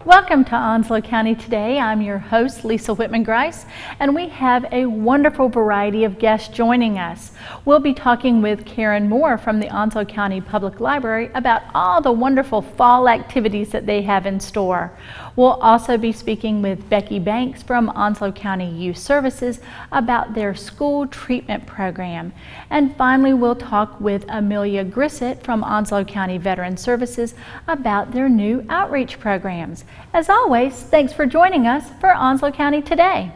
Welcome to Onslow County Today. I'm your host, Lisa Whitman-Grice, and we have a wonderful variety of guests joining us. We'll be talking with Karen Moore from the Onslow County Public Library about all the wonderful fall activities that they have in store. We'll also be speaking with Becky Banks from Onslow County Youth Services about their school treatment program. And finally, we'll talk with Amelia Grissett from Onslow County Veteran Services about their new outreach programs. As always, thanks for joining us for Onslow County Today.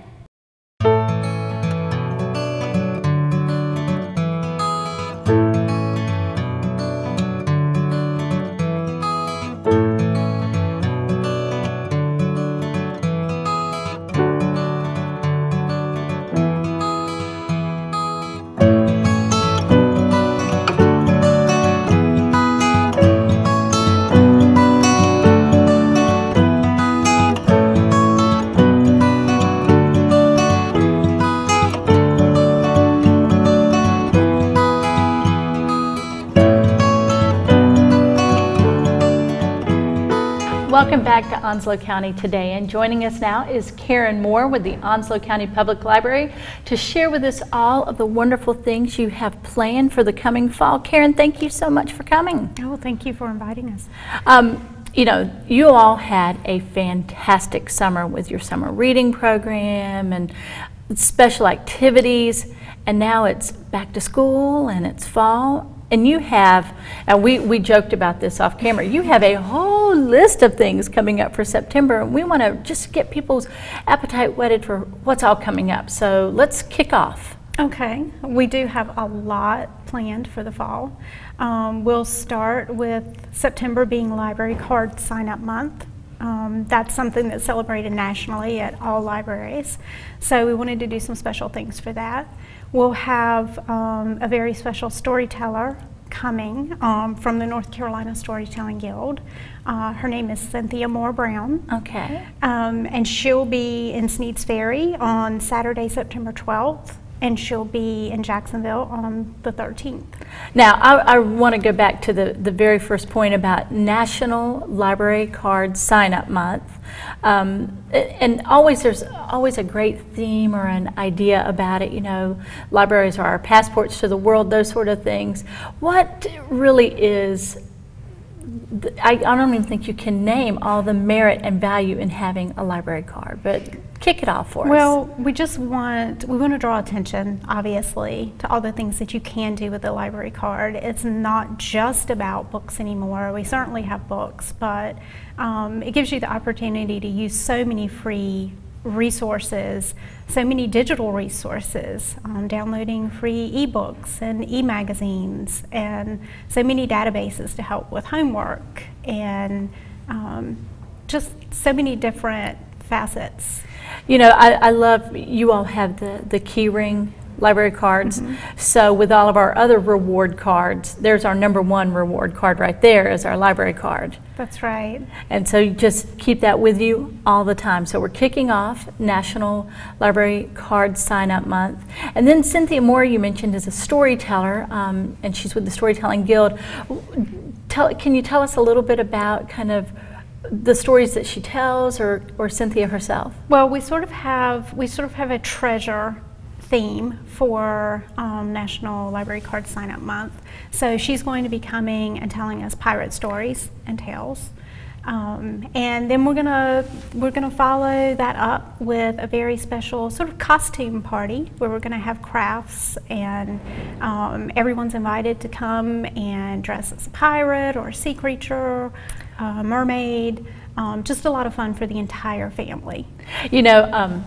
Welcome back to Onslow County Today, and joining us now is Karen Moore with the Onslow County Public Library to share with us all of the wonderful things you have planned for the coming fall. Karen, thank you so much for coming. Oh, thank you for inviting us. You know, you all had a fantastic summer with your summer reading program and special activities, and now it's back to school and it's fall. And you have, and we joked about this off camera, you have a whole list of things coming up for September, and we want to just get people's appetite whetted for what's all coming up. So let's kick off. Okay, we do have a lot planned for the fall. We'll start with September being Library Card Sign-Up Month. That's something that's celebrated nationally at all libraries. So we wanted to do some special things for that. We'll have a very special storyteller coming from the North Carolina Storytelling Guild. Her name is Cynthia Moore Brown. Okay. And she'll be in Sneads Ferry on Saturday, September 12th. And she'll be in Jacksonville on the 13th. Now, I want to go back to the very first point about National Library Card Sign-Up Month. And there's always a great theme or an idea about it. You know, libraries are our passports to the world, those sort of things. What really is, I don't even think you can name all the merit and value in having a library card, but kick it off for us. Well, we want to draw attention, obviously, to all the things that you can do with the library card. It's not just about books anymore. We certainly have books, but it gives you the opportunity to use so many free resources, so many digital resources, downloading free ebooks and e-magazines, and so many databases to help with homework, and just so many different facets. You know, I love, you all have the keyring library cards. Mm-hmm. So with all of our other reward cards, there's our #1 reward card right there is our library card. That's right. And so you just keep that with you all the time. So we're kicking off National Library Card Sign-Up Month. And then Cynthia Moore, you mentioned, is a storyteller, and she's with the Storytelling Guild. Can you tell us a little bit about kind of the stories that she tells, or Cynthia herself? Well, we sort of have a treasure theme for National Library Card Sign-Up Month. So she's going to be coming and telling us pirate stories and tales, and then we're gonna follow that up with a very special sort of costume party where we're gonna have crafts, and everyone's invited to come and dress as a pirate or a sea creature, mermaid. Just a lot of fun for the entire family. You know,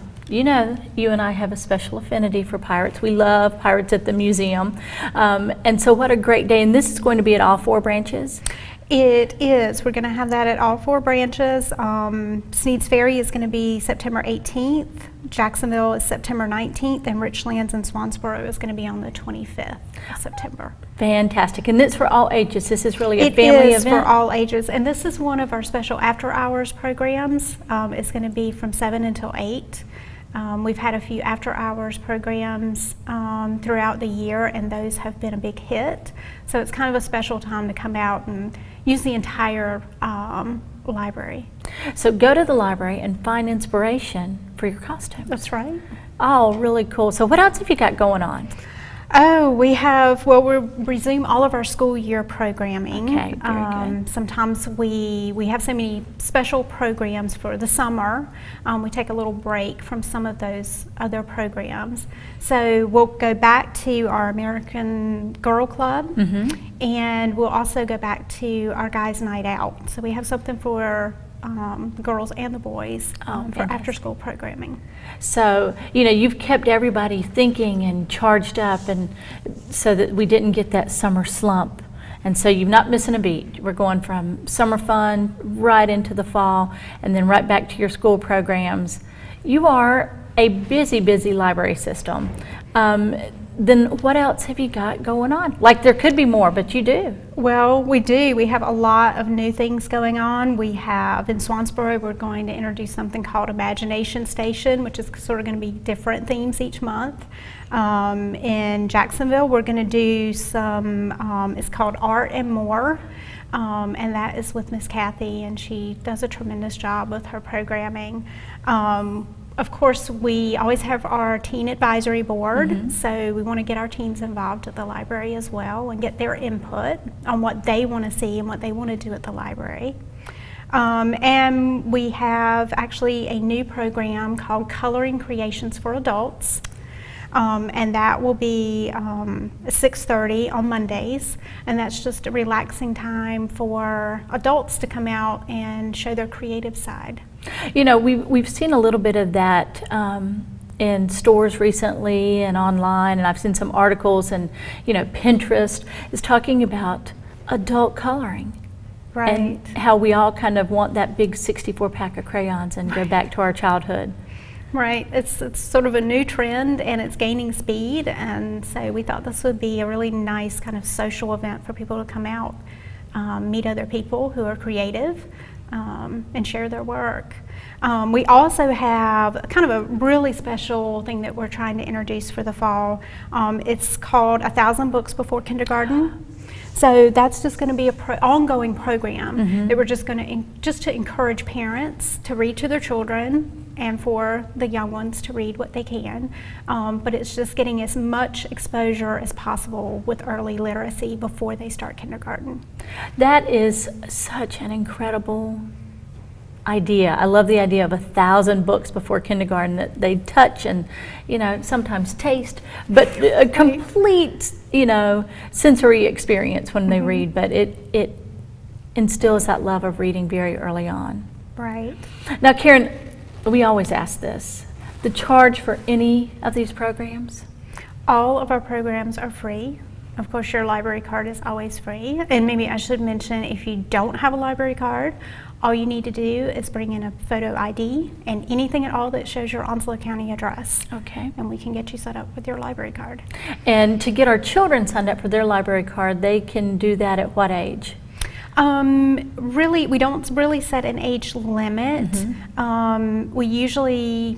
you and I have a special affinity for pirates. We love Pirates at the Museum. And so what a great day. And this is going to be at all 4 branches? It is. We're going to have that at all 4 branches. Sneads Ferry is going to be September 18th. Jacksonville is September 19th. And Richlands and Swansboro is going to be on the 25th of September. Fantastic. And it's for all ages. This is really a family event? It is for all ages. And this is one of our special after-hours programs. It's going to be from 7 until 8. We've had a few after-hours programs throughout the year, and those have been a big hit. So it's kind of a special time to come out and use the entire library. So go to the library and find inspiration for your costumes. That's right. Oh, really cool. So what else have you got going on? Oh, we'll resume all of our school year programming. Okay, very good. Sometimes we have so many special programs for the summer. We take a little break from some of those other programs. So we'll go back to our American Girl Club, and we'll also go back to our Guys Night Out. So we have something for the girls and the boys for after-school programming. So, you know, you've kept everybody thinking and charged up, and so that we didn't get that summer slump. And so you're not missing a beat. We're going from summer fun right into the fall, and then right back to your school programs. You are a busy, busy library system. Then what else have you got going on? Like, there could be more, but you do. Well, we do. We have a lot of new things going on. We have, in Swansboro, we're going to introduce something called Imagination Station, which is sort of going to be different themes each month. In Jacksonville, we're going to do some, it's called Art and More. And that is with Miss Kathy, and she does a tremendous job with her programming. Of course, we always have our teen advisory board, so we want to get our teens involved at the library as well and get their input on what they want to see and what they want to do at the library. And we have actually a new program called Coloring Creations for Adults. And that will be 6:30 on Mondays, and that's just a relaxing time for adults to come out and show their creative side. You know, we've seen a little bit of that in stores recently and online, and I've seen some articles, and you know, Pinterest is talking about adult coloring. Right. And how we all kind of want that big 64 pack of crayons and go back to our childhood. Right, it's sort of a new trend, and it's gaining speed, and so we thought this would be a really nice kind of social event for people to come out, meet other people who are creative, and share their work. We also have kind of a really special thing that we're trying to introduce for the fall. It's called 1,000 Books Before Kindergarten. So that's just going to be an ongoing program that we're just going to encourage parents to read to their children and for the young ones to read what they can. But it's just getting as much exposure as possible with early literacy before they start kindergarten. That is such an incredible idea. I love the idea of 1,000 books before kindergarten that they touch and, you know, sometimes taste, but a complete, you know, sensory experience when they read, but it instills that love of reading very early on. Right. Now, Karen, we always ask this, the charge for any of these programs? All of our programs are free. Of course, your library card is always free. And maybe I should mention, if you don't have a library card, all you need to do is bring in a photo ID and anything at all that shows your Onslow County address. Okay. And we can get you set up with your library card. And to get our children signed up for their library card, they can do that at what age? Really, we don't really set an age limit. We usually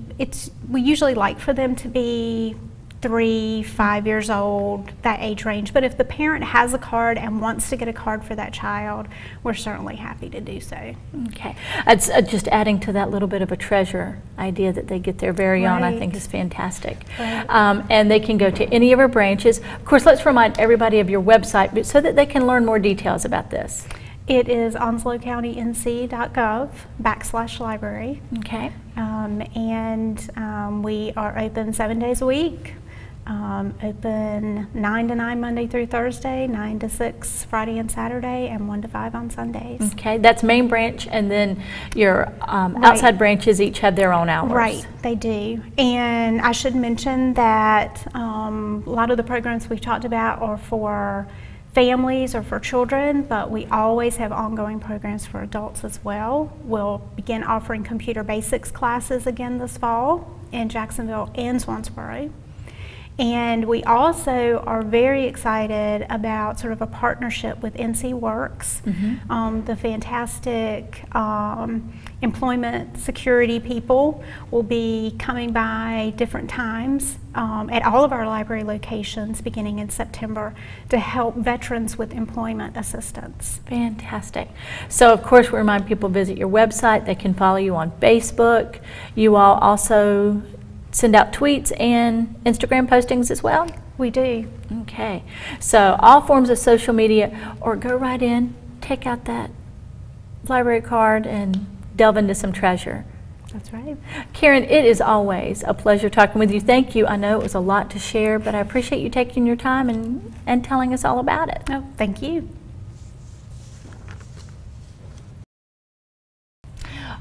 like for them to be 3, 5 years old, that age range. But if the parent has a card and wants to get a card for that child, we're certainly happy to do so. Okay. It's just adding to that little bit of a treasure idea that they get their very own, I think is fantastic. Right. And they can go to any of our branches. Of course, let's remind everybody of your website so that they can learn more details about this. It is onslowcountync.gov/library. Okay. We are open 7 days a week. Open 9 to 9 Monday through Thursday, 9 to 6 Friday and Saturday, and 1 to 5 on Sundays. Okay, that's main branch, and then your outside branches each have their own hours. Right, they do. And I should mention that a lot of the programs we've talked about are for families or for children, but we always have ongoing programs for adults as well. We'll begin offering computer basics classes again this fall in Jacksonville and Swansboro. And we also are very excited about sort of a partnership with NC Works, the fantastic employment security people will be coming by different times at all of our library locations beginning in September to help veterans with employment assistance. Fantastic. So of course we remind people visit your website. They can follow you on Facebook. You all also send out tweets and Instagram postings as well? We do. Okay. So all forms of social media, or go right in, take out that library card and delve into some treasure. That's right. Karen, it is always a pleasure talking with you. Thank you. I know it was a lot to share, but I appreciate you taking your time and telling us all about it. Oh, thank you.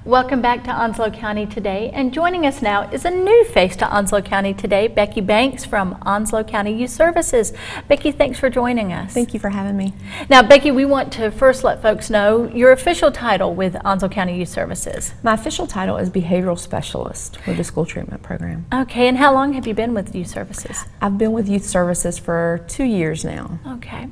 Welcome back to Onslow County Today, and joining us now is a new face to Onslow County Today, Becky Banks from Onslow County Youth Services. Becky, thanks for joining us. Thank you for having me. Now, Becky, we want to first let folks know your official title with Onslow County Youth Services. My official title is Behavioral Specialist with the School Treatment Program. Okay, and how long have you been with Youth Services? I've been with Youth Services for 2 years now. Okay.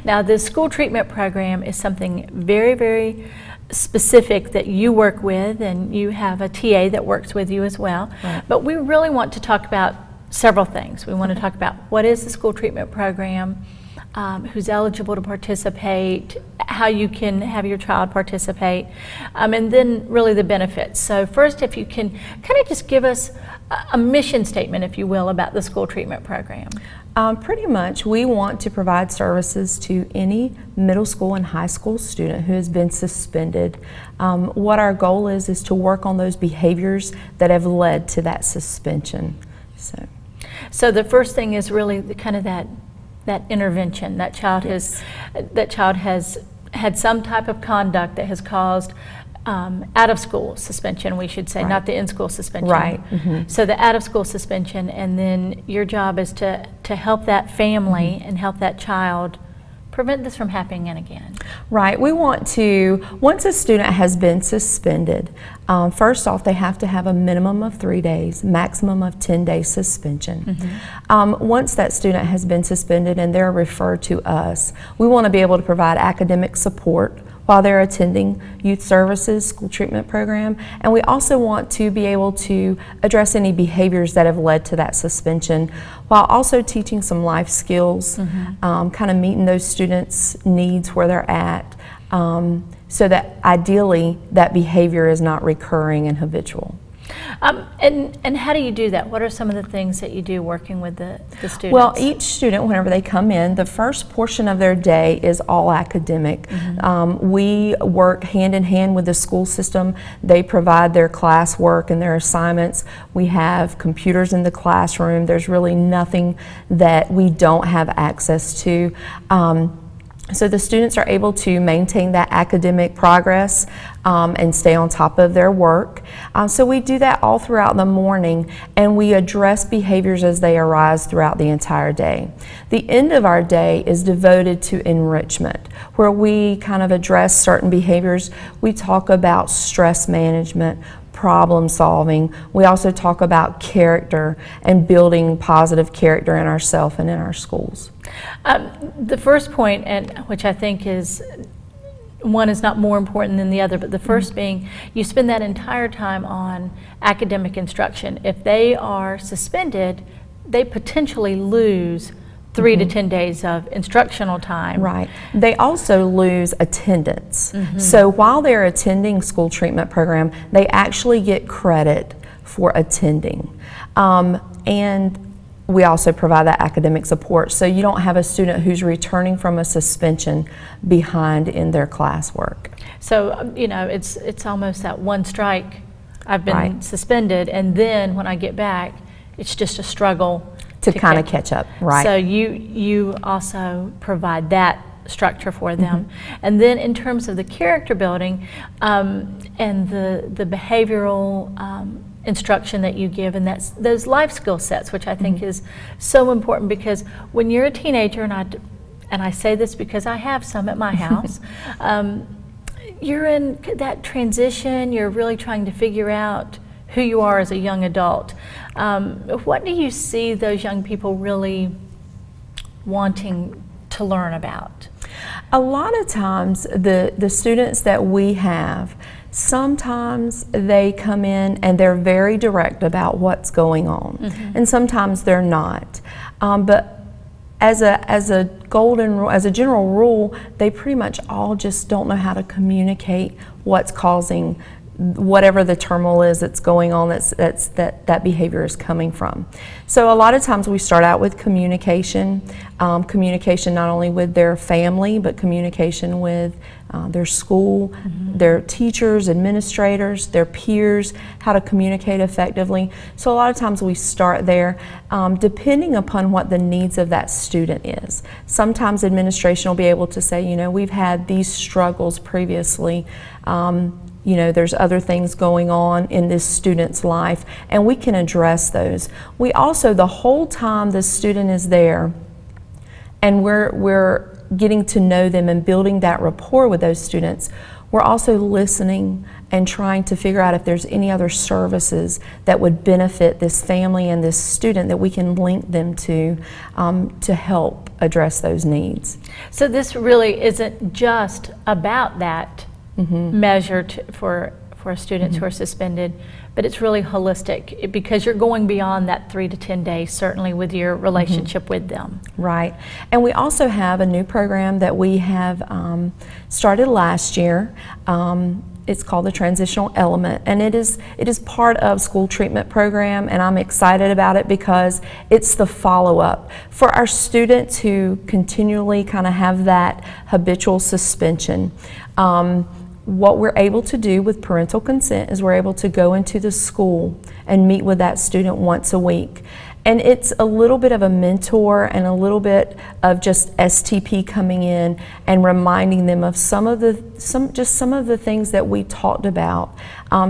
Now, the School Treatment Program is something very, very specific that you work with, and you have a TA that works with you as well. Right. But we really want to talk about several things. We want to talk about what is the School Treatment Program, who's eligible to participate, how you can have your child participate, and then really the benefits. So first, if you can kind of just give us a mission statement, if you will, about the School Treatment Program. Pretty much, we want to provide services to any middle school and high school student who has been suspended. What our goal is to work on those behaviors that have led to that suspension. So the first thing is really kind of that intervention. That child has had some type of conduct that has caused out of school suspension, we should say, right. Not the in-school suspension. Right. So the out of school suspension, and then your job is to help that family and help that child prevent this from happening again. Right. We want to, once a student has been suspended, first off, they have to have a minimum of 3 days, maximum of 10-day suspension. Once that student has been suspended and they're referred to us, we want to be able to provide academic support while they're attending Youth Services School Treatment Program, and we also want to be able to address any behaviors that have led to that suspension, while also teaching some life skills, kind of meeting those students' needs where they're at, so that ideally that behavior is not recurring and habitual. And how do you do that? What are some of the things that you do working with the students? Well, each student, whenever they come in, the first portion of their day is all academic. We work hand in hand with the school system. They provide their classwork and their assignments. We have computers in the classroom. There's really nothing that we don't have access to. So the students are able to maintain that academic progress and stay on top of their work. So we do that all throughout the morning, and we address behaviors as they arise throughout the entire day. The end of our day is devoted to enrichment, where we kind of address certain behaviors. We talk about stress management, problem solving. We also talk about character and building positive character in ourselves and in our schools. The first point, and which I think is, one is not more important than the other, but the first being, you spend that entire time on academic instruction. If they are suspended, they potentially lose 3 to 10 days of instructional time. Right. They also lose attendance. So while they're attending School Treatment Program, they actually get credit for attending. And we also provide that academic support, so you don't have a student who's returning from a suspension behind in their classwork. So, you know, it's almost that one strike, I've been suspended, and then when I get back, it's just a struggle to kind of catch up. Right. So you also provide that structure for them. And then in terms of the character building and the behavioral instruction that you give, and that's those life skill sets, which I think is so important, because when you're a teenager, and I say this because I have some at my house, you're in that transition. You're really trying to figure out who you are as a young adult. What do you see those young people really wanting to learn about? A lot of times the students that we have, sometimes they come in and they're very direct about what's going on, and sometimes they're not. But as a general rule, they pretty much all just don't know how to communicate what's causing whatever the turmoil is that's going on, that behavior is coming from. So a lot of times we start out with communication, communication not only with their family, but communication with their school, their teachers, administrators, their peers, how to communicate effectively. So a lot of times we start there, depending upon what the needs of that student is. Sometimes administration will be able to say, you know, we've had these struggles previously. You know, there's other things going on in this student's life, and we can address those. We also, the whole time the student is there, and we're getting to know them and building that rapport with those students, we're also listening and trying to figure out if there's any other services that would benefit this family and this student that we can link them to help address those needs. So this really isn't just about that measure for students who are suspended, but it's really holistic because you're going beyond that 3 to 10 days, certainly with your relationship with them. Right. And we also have a new program that we have started last year. It's called the Transitional Element, and it is part of school treatment program, and I'm excited about it because it's the follow-up for our students who continually kind of have that habitual suspension. What we're able to do with parental consent is we're able to go into the school and meet with that student once a week. And it's a little bit of a mentor and a little bit of just STP coming in and reminding them of some of the things that we talked about,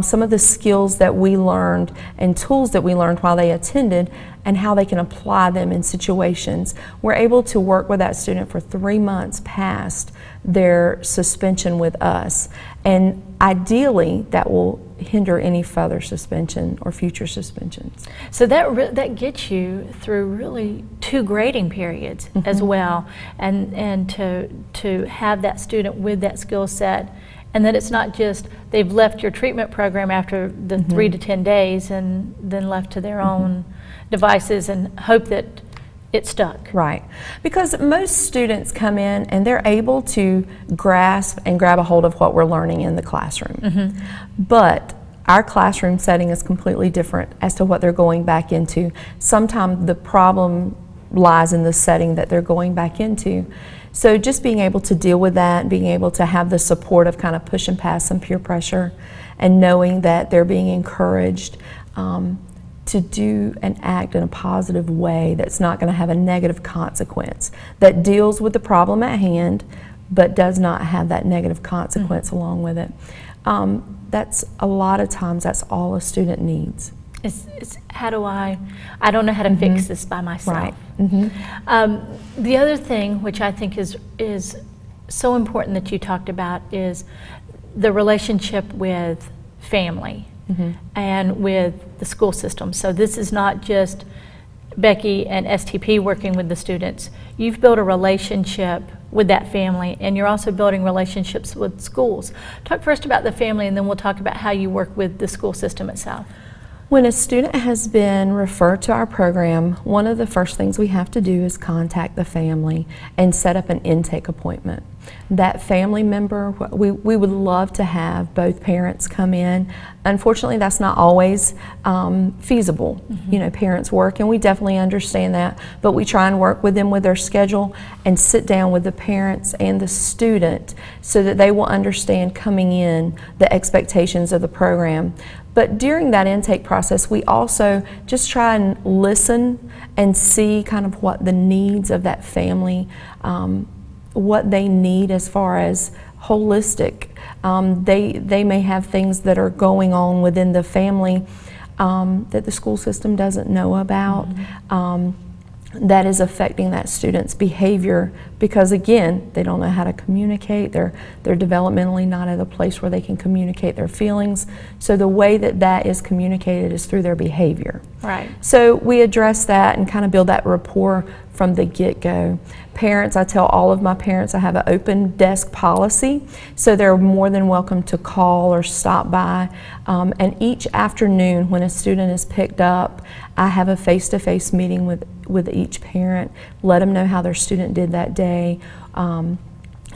some of the skills that we learned and tools that we learned while they attended, and how they can apply them in situations. We're able to work with that student for 3 months past their suspension with us, and ideally that will hinder any further suspension or future suspensions. So that gets you through really 2 grading periods as well, and to have that student with that skill set, and that it's not just they've left your treatment program after the 3 to 10 days and then left to their own devices and hope that it stuck. Right, because most students come in and they're able to grasp and grab a hold of what we're learning in the classroom. But our classroom setting is completely different as to what they're going back into. Sometimes the problem lies in the setting that they're going back into. So just being able to deal with that, being able to have the support of kind of pushing past some peer pressure and knowing that they're being encouraged to do and act in a positive way that's not going to have a negative consequence, that deals with the problem at hand but does not have that negative consequence along with it. That's a lot of times that's all a student needs. It's how do I don't know how to fix this by myself. Right. The other thing which I think is so important that you talked about is the relationship with family and with the school system. So this is not just Becky and STP working with the students. You've built a relationship with that family, and you're also building relationships with schools. Talk first about the family, and then we'll talk about how you work with the school system itself. When a student has been referred to our program, one of the first things we have to do is contact the family and set up an intake appointment. That family member, we would love to have both parents come in. Unfortunately, that's not always feasible. You know, parents work, and we definitely understand that, but we try and work with them with their schedule and sit down with the parents and the student so that they will understand coming in the expectations of the program. But during that intake process, we also just try and listen and see kind of what the needs of that family, what they need as far as holistic. They may have things that are going on within the family that the school system doesn't know about. that is affecting that student's behavior, because again, they don't know how to communicate. They're developmentally not at a place where they can communicate their feelings. So the way that that is communicated is through their behavior. Right. So we address that and kind of build that rapport from the get-go. Parents, I tell all of my parents I have an open desk policy, so they're more than welcome to call or stop by. And each afternoon when a student is picked up, I have a face-to-face meeting with each parent, let them know how their student did that day, and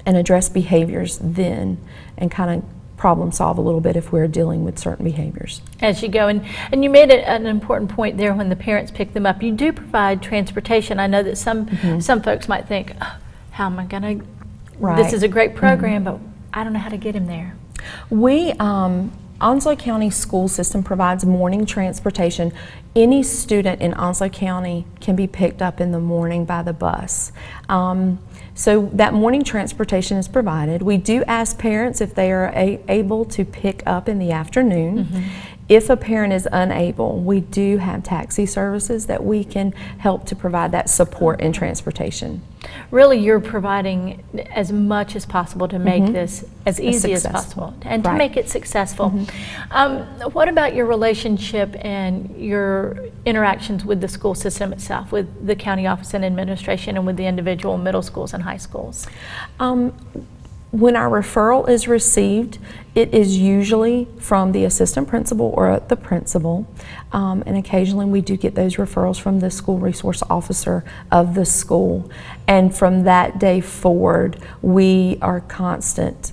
address behaviors then, and kind of problem solve a little bit if we're dealing with certain behaviors. As you go, and you made an important point there when the parents pick them up. You do provide transportation. I know that some folks might think, oh, how am I going to, this is a great program, but I don't know how to get him there. We, Onslow County School System provides morning transportation. Any student in Onslow County can be picked up in the morning by the bus. So that morning transportation is provided. We do ask parents if they are able to pick up in the afternoon. If a parent is unable, we do have taxi services that we can help to provide that support in transportation. Really, you're providing as much as possible to make this as easy as possible and to make it successful. What about your relationship and your interactions with the school system itself, with the county office and administration, and with the individual middle schools and high schools? When our referral is received, it is usually from the assistant principal or the principal, and occasionally we do get those referrals from the school resource officer of the school. And from that day forward, we are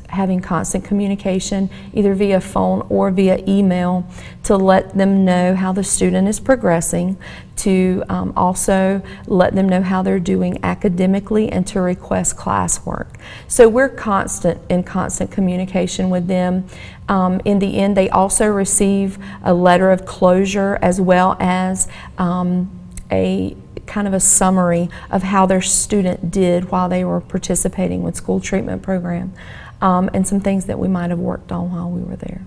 having constant communication, either via phone or via email, to let them know how the student is progressing, to also let them know how they're doing academically, and to request classwork. So we're in constant communication with them. In the end, they also receive a letter of closure, as well as a kind of a summary of how their student did while they were participating with school treatment program, and some things that we might have worked on while we were there.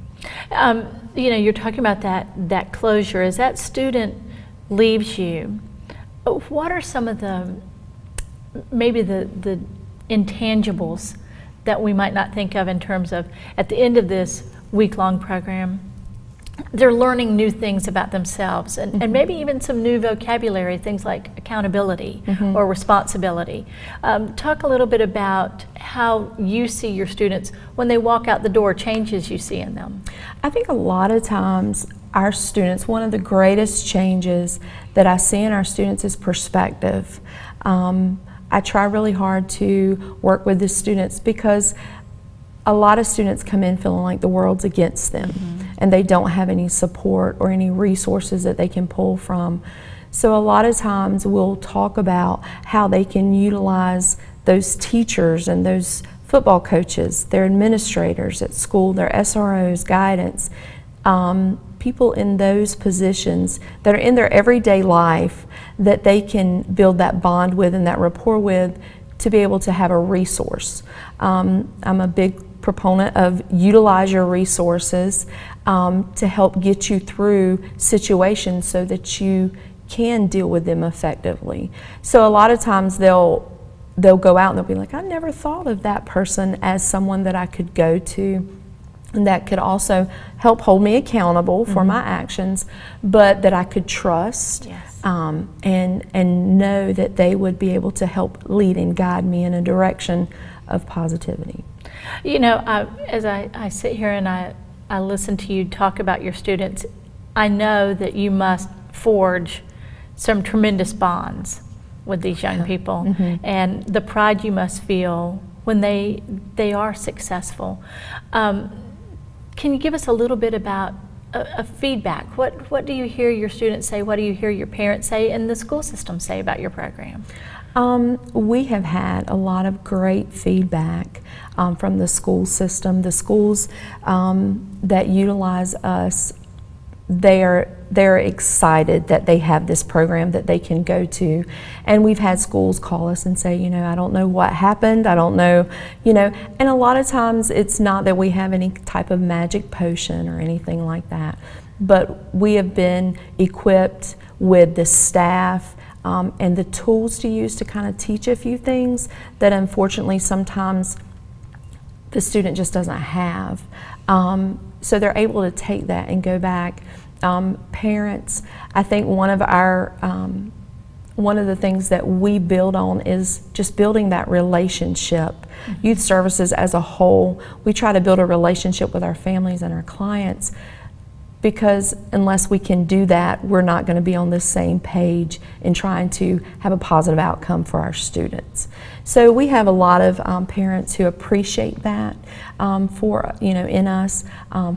You know, you're talking about that closure. As that student leaves you, what are some of maybe the intangibles that we might not think of, in terms of, at the end of this week-long program, they're learning new things about themselves, and maybe even some new vocabulary, things like accountability or responsibility. Talk a little bit about how you see your students when they walk out the door, changes you see in them. I think a lot of times our students, one of the greatest changes that I see in our students is perspective. I try really hard to work with the students, because a lot of students come in feeling like the world's against them, and they don't have any support or any resources that they can pull from. So a lot of times we'll talk about how they can utilize those teachers and those football coaches, their administrators at school, their SROs, guidance, people in those positions that are in their everyday life, that they can build that bond with and that rapport with, to be able to have a resource. I'm a big proponent of utilize your resources to help get you through situations so that you can deal with them effectively. So a lot of times they'll go out and they'll be like, I never thought of that person as someone that I could go to, and that could also help hold me accountable for my actions, but that I could trust, and know that they would be able to help lead and guide me in a direction of positivity. You know, as I sit here and I listen to you talk about your students, I know that you must forge some tremendous bonds with these young people, and the pride you must feel when they are successful. Can you give us a little bit about a feedback? What do you hear your students say? What do you hear your parents say and the school system say about your program? We have had a lot of great feedback from the school system. The schools that utilize us, they're excited that they have this program that they can go to. And we've had schools call us and say, you know, I don't know what happened, I don't know, you know, and a lot of times it's not that we have any type of magic potion or anything like that, but we have been equipped with the staff, and the tools to use to kind of teach a few things that unfortunately sometimes the student just doesn't have. So they're able to take that and go back. Parents, I think one of the things that we build on is just building that relationship. Youth services as a whole, we try to build a relationship with our families and our clients, because unless we can do that, we're not going to be on the same page in trying to have a positive outcome for our students. So we have a lot of parents who appreciate that in us,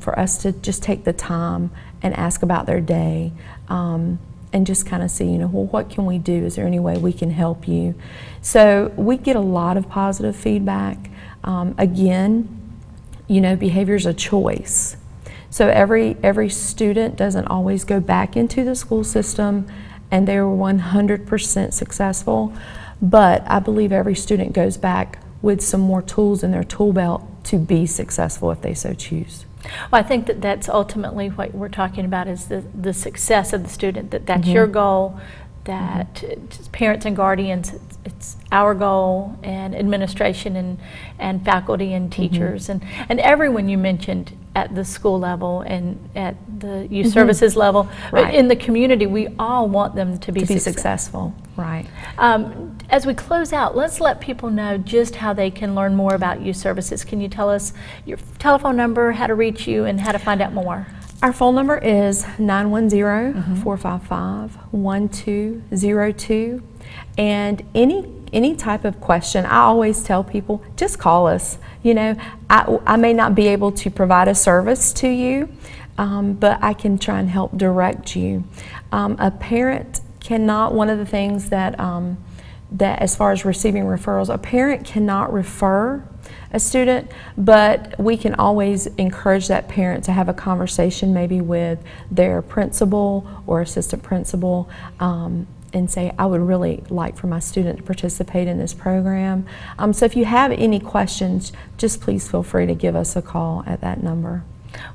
for us to just take the time and ask about their day, and just kind of see, well, what can we do? Is there any way we can help you? So we get a lot of positive feedback. Again, behavior is a choice. So every student doesn't always go back into the school system and they're 100% successful, but I believe every student goes back with some more tools in their tool belt to be successful if they so choose. Well, I think that that's ultimately what we're talking about, is the success of the student, that's your goal, that parents and guardians, it's our goal, and administration and faculty and teachers and everyone you mentioned at the school level and at the youth services level, right. In the community, we all want them to be successful. Right. As we close out, let's let people know just how they can learn more about youth services. Can you tell us your telephone number, how to reach you, and how to find out more? Our phone number is 910-455-1202, and any type of question, I always tell people, just call us. I may not be able to provide a service to you, but I can try and help direct you. A parent cannot, one of the things that as far as receiving referrals, a parent cannot refer a student, but we can always encourage that parent to have a conversation maybe with their principal or assistant principal, and say, I would really like for my student to participate in this program. So if you have any questions, just please feel free to give us a call at that number.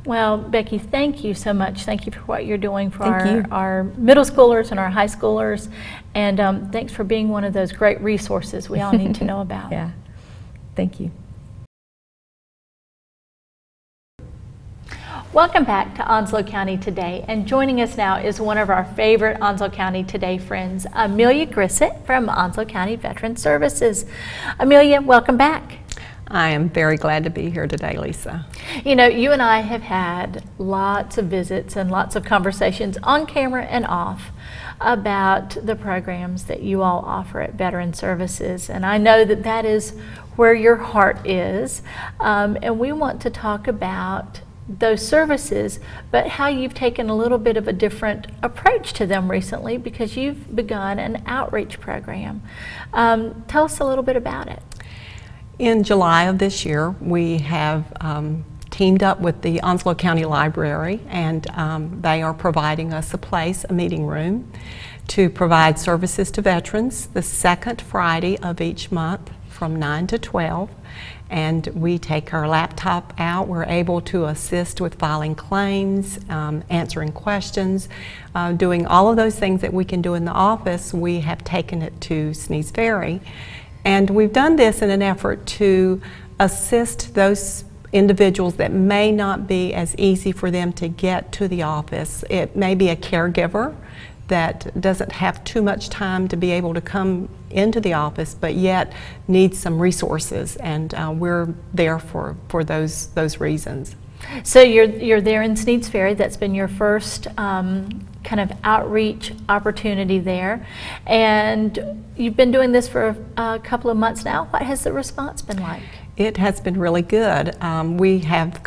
Well, Becky, thank you so much. Thank you for what you're doing for our middle schoolers and our high schoolers. And thanks for being one of those great resources we all need to know about. Yeah, thank you. Welcome back to Onslow County Today, and joining us now is one of our favorite Onslow County Today friends, Amelia Grissett from Onslow County Veteran Services. Amelia, welcome back. I am very glad to be here today, Lisa. You and I have had lots of visits and lots of conversations on camera and off about the programs that you all offer at Veteran Services, and I know that that is where your heart is, and we want to talk about those services, but how you've taken a little bit of a different approach to them recently, because you've begun an outreach program. Tell us a little bit about it. In July of this year, we have teamed up with the Onslow County Library, and they are providing us a meeting room, to provide services to veterans the second Friday of each month from 9 to 12. And we take our laptop out. We're able to assist with filing claims, answering questions, doing all of those things that we can do in the office. We have taken it to Sneads Ferry, and we've done this in an effort to assist those individuals that may not be as easy for them to get to the office. It may be a caregiver that doesn't have too much time to be able to come into the office, but yet needs some resources, and we're there for those reasons. So you're there in Sneads Ferry. That's been your first kind of outreach opportunity there, and you've been doing this for a couple of months now. What has the response been like? It has been really good. We have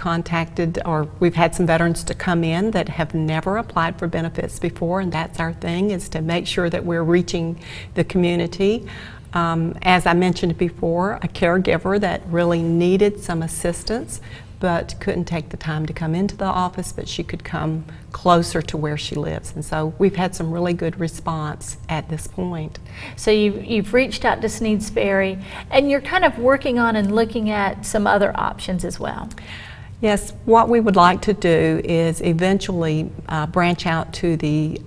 we've had some veterans to come in that have never applied for benefits before, and that's our thing, is to make sure that we're reaching the community. As I mentioned before, a caregiver that really needed some assistance but couldn't take the time to come into the office, but she could come closer to where she lives. And so we've had some really good response at this point. So you've reached out to Sneads Ferry, and you're kind of working on and looking at some other options as well. Yes, what we would like to do is eventually branch out to the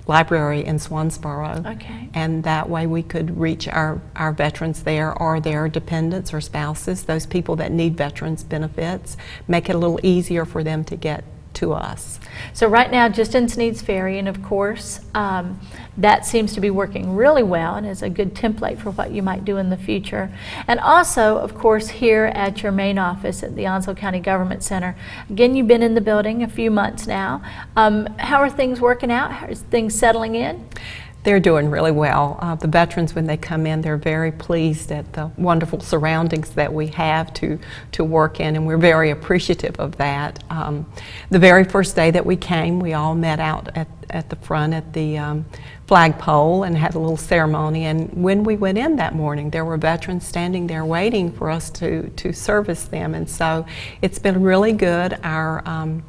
library in Swansboro. Okay. And that way we could reach our veterans there, or their dependents or spouses, those people that need veterans benefits, make it a little easier for them to get to us. So right now, just in Sneads Ferry, and of course, that seems to be working really well and is a good template for what you might do in the future. And also, of course, here at your main office at the Onslow County Government Center. Again, you've been in the building a few months now. How are things working out? How are things settling in? They're doing really well. The veterans, when they come in, they're very pleased at the wonderful surroundings that we have to work in, and we're very appreciative of that. The very first day that we came, we all met out at the front at the flagpole and had a little ceremony, and when we went in that morning, there were veterans standing there waiting for us to service them, and so it's been really good. Our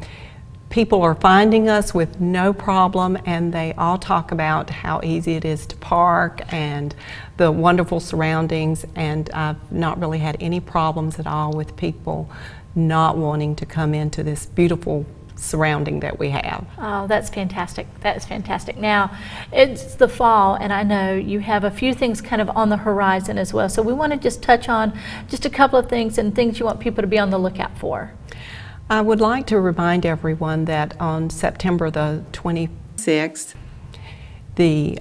people are finding us with no problem, and they all talk about how easy it is to park and the wonderful surroundings, and I've not really had any problems at all with people not wanting to come into this beautiful surrounding that we have. Oh, that's fantastic. That's fantastic. Now, it's the fall, and I know you have a few things kind of on the horizon as well, so we want to just touch on just a couple of things and things you want people to be on the lookout for. I would like to remind everyone that on September the 26th, the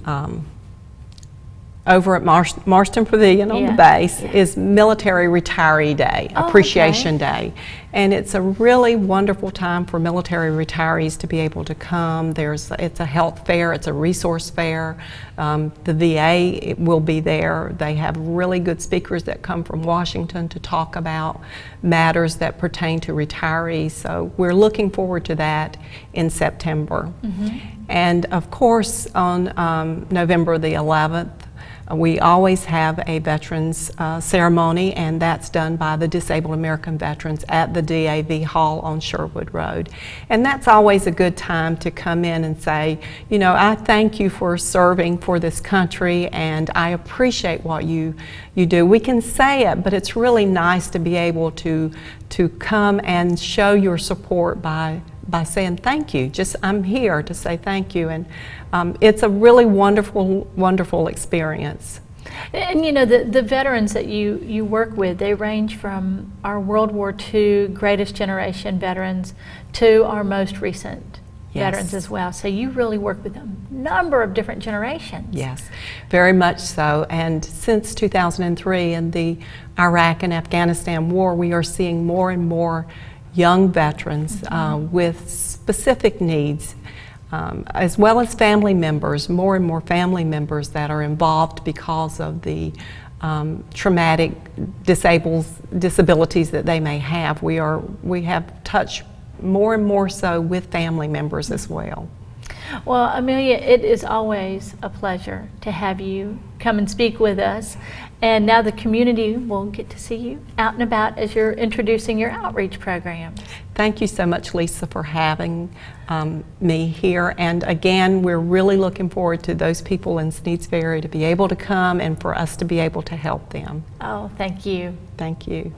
over at Marston Pavilion on the base is Military Retiree Day, Appreciation Day. And it's a really wonderful time for military retirees to be able to come. It's a health fair, it's a resource fair. The VA will be there. They have really good speakers that come from Washington to talk about matters that pertain to retirees. So we're looking forward to that in September. And of course, on November the 11th, we always have a veterans ceremony, and that's done by the Disabled American Veterans at the DAV Hall on Sherwood Road. And that's always a good time to come in and say, you know, I thank you for serving for this country, and I appreciate what you do. We can say it, but it's really nice to be able to come and show your support by saying thank you. I'm here to say thank you, and it's a really wonderful experience. And you know, the veterans that you work with, they range from our World War II greatest generation veterans to our most recent veterans as well. So you really work with a number of different generations. Yes, very much so. And since 2003 and the Iraq and Afghanistan war, we are seeing more and more young veterans with specific needs, as well as family members, more and more family members that are involved because of the traumatic disabilities that they may have. We have touched more and more so with family members as well. Well, Amelia, it is always a pleasure to have you come and speak with us. And now the community will get to see you out and about as you're introducing your outreach program. Thank you so much, Lisa, for having me here. And again, we're really looking forward to those people in Sneads Ferry to be able to come and for us to be able to help them. Oh, thank you. Thank you.